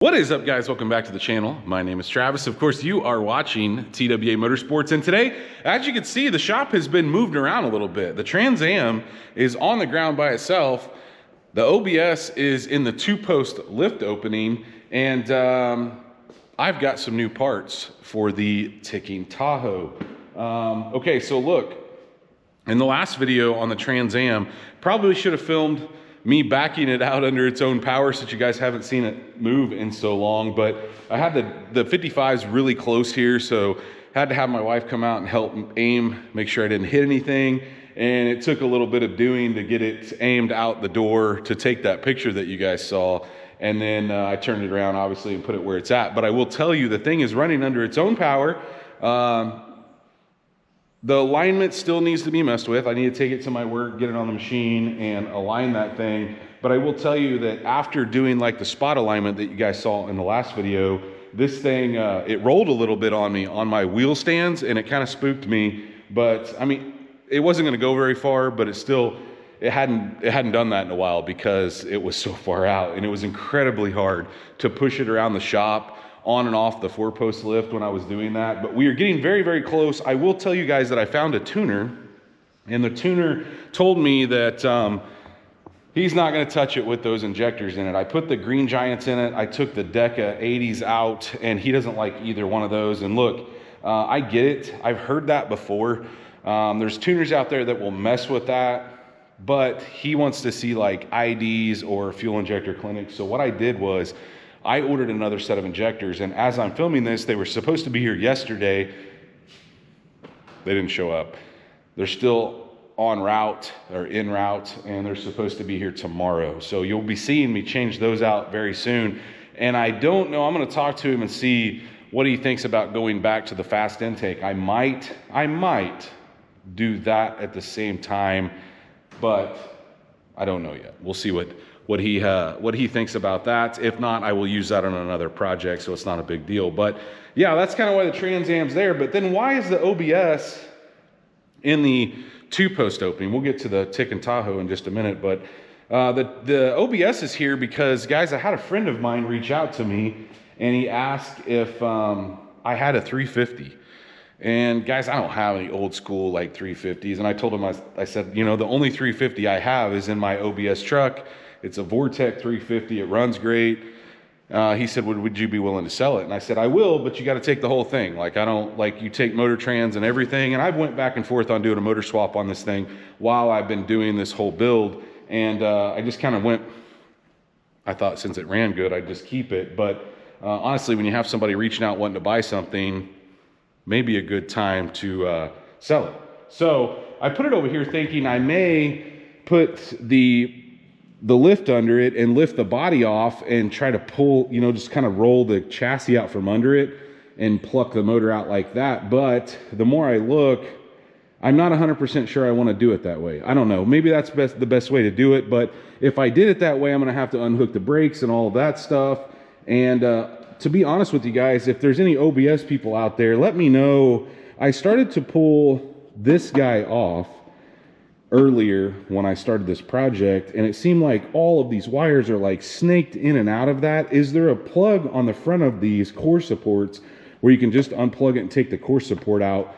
What is up, guys? Welcome back to the channel. My name is Travis. Of course, you are watching TWA Motorsports, and today, as you can see, the shop has been moved around a little bit. The Trans Am is on the ground by itself. The OBS is in the two-post lift opening, and I've got some new parts for the ticking Tahoe. Okay, so look, in the last video on the Trans Am, probably should have filmed me backing it out under its own power since you guys haven't seen it move in so long, but I had the 55s really close here, so had to have my wife come out and help aim, make sure I didn't hit anything, and it took a little bit of doing to get it aimed out the door to take that picture that you guys saw, and then I turned it around obviously and put it where it's at. But I will tell you, the thing is running under its own power. The alignment still needs to be messed with. I need to take it to my work, get it on the machine, and align that thing. But I will tell you that after doing like the spot alignment that you guys saw in the last video, this thing, it rolled a little bit on me on my wheel stands, and it kind of spooked me. But I mean, it wasn't going to go very far, but it hadn't done that in a while because it was so far out, and it was incredibly hard to push it around the shop on and off the four-post lift when I was doing that. But we are getting very, very close. I will tell you guys that I found a tuner, and the tuner told me that he's not going to touch it with those injectors in it. I put the Green Giants in it. I took the Deca 80s out, and he doesn't like either one of those. And look, I get it. I've heard that before. There's tuners out there that will mess with that, but he wants to see like IDs or fuel injector clinics. So what I did was I ordered another set of injectors, and as I'm filming this, they were supposed to be here yesterday. They didn't show up. They're still en route or en route, and they're supposed to be here tomorrow. So you'll be seeing me change those out very soon. And I don't know, I'm going to talk to him and see what he thinks about going back to the fast intake. I might do that at the same time, but I don't know yet. We'll see what he thinks about that. If not, I will use that on another project, so it's not a big deal. But yeah, that's kind of why the Trans Am's there. But then why is the OBS in the two-post opening? We'll get to the ticking Tahoe in just a minute, but the OBS is here because, guys, I had a friend of mine reach out to me, and he asked if I had a 350. And guys, I don't have any old school like 350s. And I told him, I said, you know, the only 350 I have is in my OBS truck. It's a Vortec 350. It runs great. He said, would you be willing to sell it? And I said, I will, but you got to take the whole thing. Like, I don't, like, you take motor trans and everything. And I've went back and forth on doing a motor swap on this thing while I've been doing this whole build. And I just kind of went, I thought since it ran good, I'd just keep it. But honestly, when you have somebody reaching out wanting to buy something, maybe a good time to sell it. So I put it over here thinking I may put the lift under it and lift the body off and try to pull, you know, just kind of roll the chassis out from under it and pluck the motor out like that. But the more I look, I'm not 100% sure I want to do it that way. I don't know. Maybe that's the best way to do it. But if I did it that way, I'm going to have to unhook the brakes and all of that stuff. And to be honest with you guys, if there's any OBS people out there, let me know. I started to pull this guy off earlier when I started this project, and it seemed like all of these wires are like snaked in and out of that. Is there a plug on the front of these core supports where you can just unplug it and take the core support out?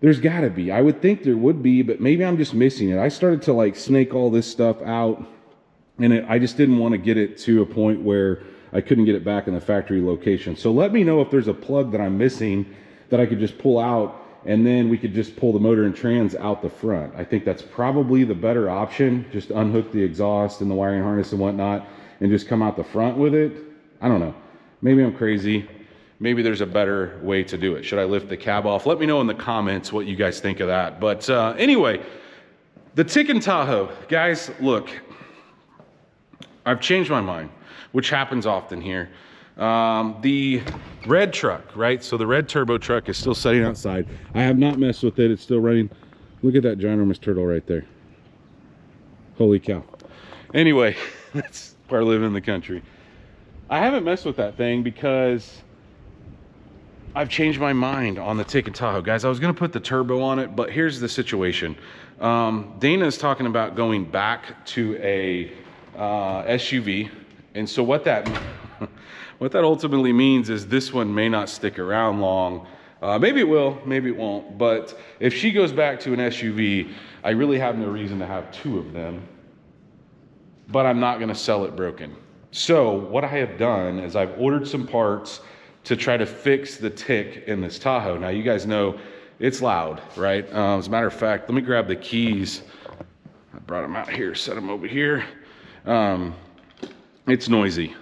There's got to be. I would think there would be, but maybe I'm just missing it. I started to like snake all this stuff out, and I just didn't want to get it to a point where I couldn't get it back in the factory location. So let me know if there's a plug that I'm missing that I could just pull out, and then we could just pull the motor and trans out the front. I think that's probably the better option. Just unhook the exhaust and the wiring harness and whatnot and just come out the front with it. I don't know. Maybe I'm crazy. Maybe there's a better way to do it. Should I lift the cab off? Let me know in the comments what you guys think of that. But anyway, the ticking Tahoe. Guys, look, I've changed my mind, which happens often here. The red truck, right? So the red turbo truck is still sitting outside. I have not messed with it. It's still running. Look at that ginormous turtle right there. Holy cow. Anyway, that's where I live in the country. I haven't messed with that thing because I've changed my mind on the ticking Tahoe. Guys, I was going to put the turbo on it, but here's the situation. Dana is talking about going back to a SUV. And so what that What that ultimately means is this one may not stick around long. Maybe it will, maybe it won't. But if she goes back to an SUV, I really have no reason to have two of them. But I'm not gonna sell it broken. So what I have done is I've ordered some parts to try to fix the tick in this Tahoe. Now you guys know it's loud, right? As a matter of fact, let me grab the keys. I brought them out here, set them over here. It's noisy,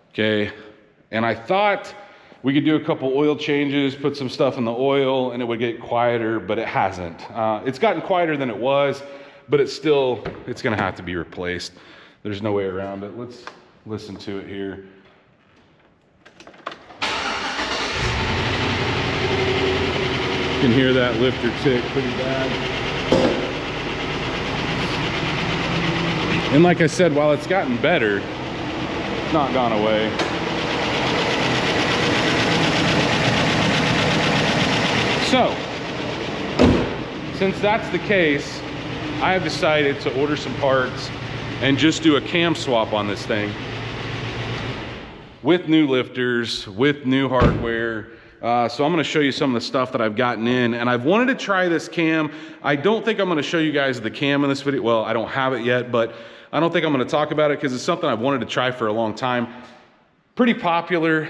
okay? And I thought we could do a couple oil changes, put some stuff in the oil, and it would get quieter, but it hasn't. It's gotten quieter than it was, but it's gonna have to be replaced. There's no way around it. Let's listen to it here. You can hear that lifter tick pretty bad. And like I said, while it's gotten better, it's not gone away. So, since that's the case, I have decided to order some parts and just do a cam swap on this thing with new lifters, with new hardware. So I'm gonna show you some of the stuff that I've gotten in, and I've wanted to try this cam. I don't think I'm gonna show you guys the cam in this video. Well, I don't have it yet, but I don't think I'm gonna talk about it because it's something I've wanted to try for a long time. Pretty popular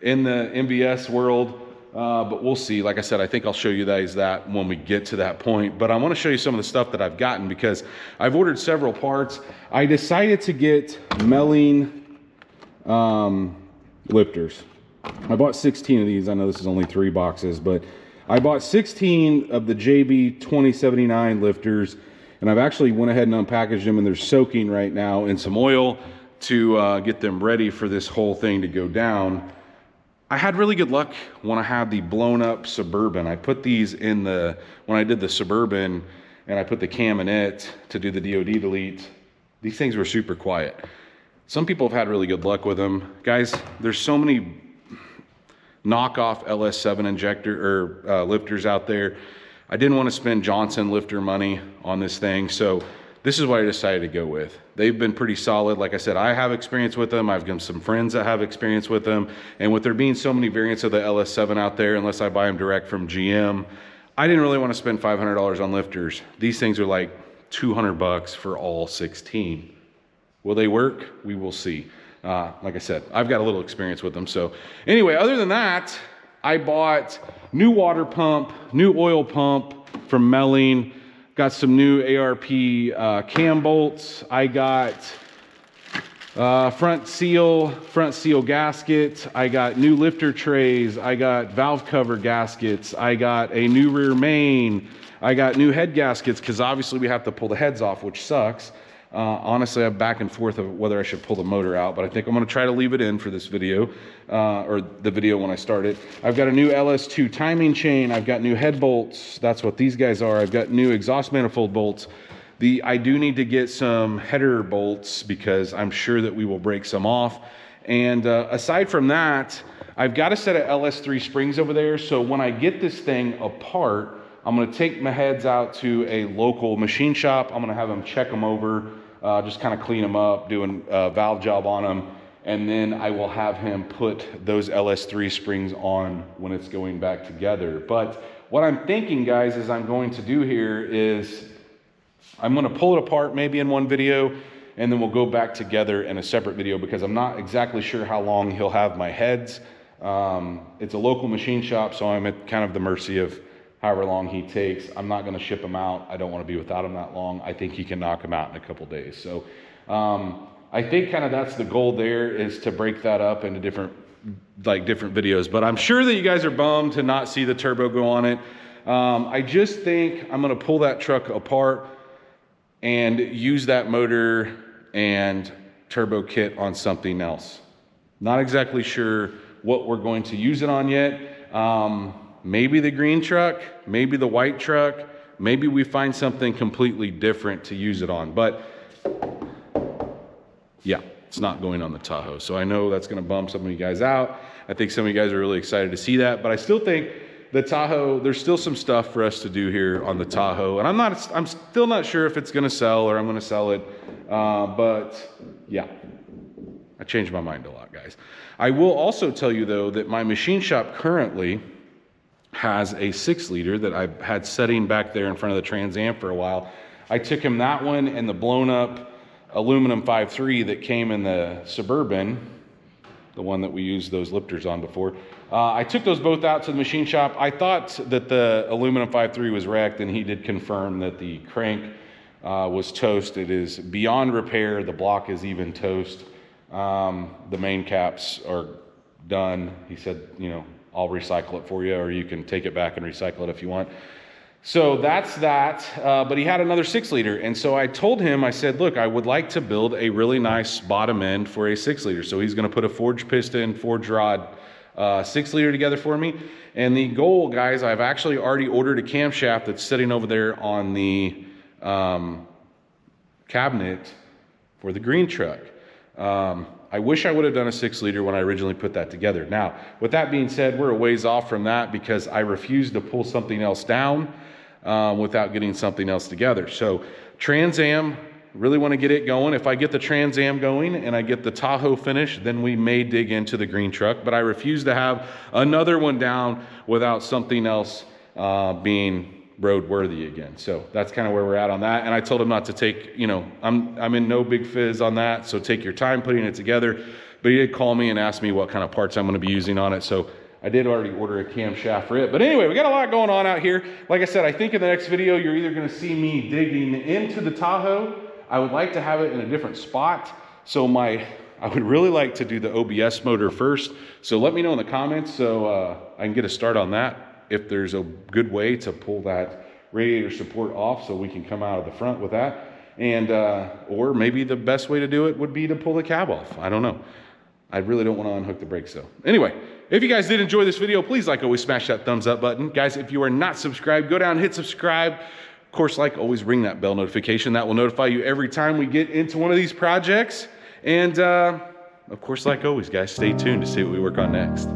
in the MVS world, but we'll see. Like I said, I think I'll show you guys that when we get to that point. But I wanna show you some of the stuff that I've gotten because I've ordered several parts. I decided to get Melling lifters. I bought 16 of these. I know this is only 3 boxes, but I bought 16 of the JB 2079 lifters, and I've actually went ahead and unpackaged them, and they're soaking right now in some oil to get them ready for this whole thing to go down. I had really good luck when I had the blown up Suburban. I put these in when I did the Suburban, and I put the cam in it to do the DOD delete. These things were super quiet. Some people have had really good luck with them. Guys, there's so many knockoff LS7 injector or lifters out there. I didn't want to spend Johnson lifter money on this thing, so this is what I decided to go with. They've been pretty solid. Like I said, I have experience with them. I've got some friends that have experience with them, and with there being so many variants of the LS7 out there, unless I buy them direct from GM, I didn't really want to spend $500 on lifters. These things are like 200 bucks for all 16. Will they work? We will see. Like I said, I've got a little experience with them. So anyway, other than that, I bought new water pump, new oil pump from Melling, got some new ARP cam bolts. I got front seal gasket. I got new lifter trays. I got valve cover gaskets. I got a new rear main. I got new head gaskets because obviously we have to pull the heads off, which sucks. Honestly, I'm back and forth of whether I should pull the motor out, but I think I'm gonna try to leave it in for this video, or the video when I start it. I've got a new LS2 timing chain. I've got new head bolts. That's what these guys are. I've got new exhaust manifold bolts. I do need to get some header bolts because I'm sure that we will break some off. And aside from that, I've got a set of LS3 springs over there. So when I get this thing apart, I'm gonna take my heads out to a local machine shop. I'm gonna have them check them over, just kind of clean them up, doing a valve job on them. And then I will have him put those LS3 springs on when it's going back together. But what I'm thinking, guys, is I'm going to do here is I'm gonna pull it apart maybe in one video, and then we'll go back together in a separate video because I'm not exactly sure how long he'll have my heads. It's a local machine shop, so I'm at kind of the mercy of however long he takes. I'm not gonna ship him out. I don't wanna be without him that long. I think he can knock him out in a couple days. So I think kind of that's the goal there, is to break that up into different videos. But I'm sure that you guys are bummed to not see the turbo go on it. I just think I'm gonna pull that truck apart and use that motor and turbo kit on something else. Not exactly sure what we're going to use it on yet. Maybe the green truck, maybe the white truck, maybe we find something completely different to use it on. But yeah, it's not going on the Tahoe. So I know that's gonna bum some of you guys out. I think some of you guys are really excited to see that, but I still think the Tahoe, there's still some stuff for us to do here on the Tahoe. And I'm still not sure if it's gonna sell or I'm gonna sell it, but yeah. I change my mind a lot, guys. I will also tell you, though, that my machine shop currently has a 6-liter that I've had setting back there in front of the Trans Am for a while. I took him that one and the blown up aluminum 5.3 that came in the Suburban, the one that we used those lifters on before. I took those both out to the machine shop. I thought that the aluminum 5.3 was wrecked, and he did confirm that the crank was toast. It is beyond repair. The block is even toast. The main caps are done. He said, you know, I'll recycle it for you, or you can take it back and recycle it if you want. So that's that, but he had another 6-liter. And so I told him, I said, look, I would like to build a really nice bottom end for a 6-liter. So he's gonna put a forged piston, forged rod, 6-liter together for me. And the goal, guys, I've actually already ordered a camshaft that's sitting over there on the cabinet for the green truck. I wish I would have done a 6-liter when I originally put that together. Now, with that being said, we're a ways off from that because I refuse to pull something else down without getting something else together. So Trans Am, really want to get it going. If I get the Trans Am going and I get the Tahoe finished, then we may dig into the green truck, but I refuse to have another one down without something else being roadworthy again. So that's kind of where we're at on that. And I told him not to take, you know, I'm in no big fizz on that, so take your time putting it together. But he did call me and ask me what kind of parts I'm going to be using on it. So I did already order a camshaft for it. But anyway, we got a lot going on out here. Like I said, I think in the next video, you're either going to see me digging into the Tahoe. I would like to have it in a different spot. So I would really like to do the OBS motor first. So let me know in the comments so I can get a start on that. If there's a good way to pull that radiator support off so we can come out of the front with that. And, or maybe the best way to do it would be to pull the cab off. I don't know. I really don't want to unhook the brakes though. Anyway, if you guys did enjoy this video, please, like always, smash that thumbs up button. Guys, if you are not subscribed, go down and hit subscribe. Of course, like always, ring that bell notification. That will notify you every time we get into one of these projects. And, of course, like always, guys, stay tuned to see what we work on next.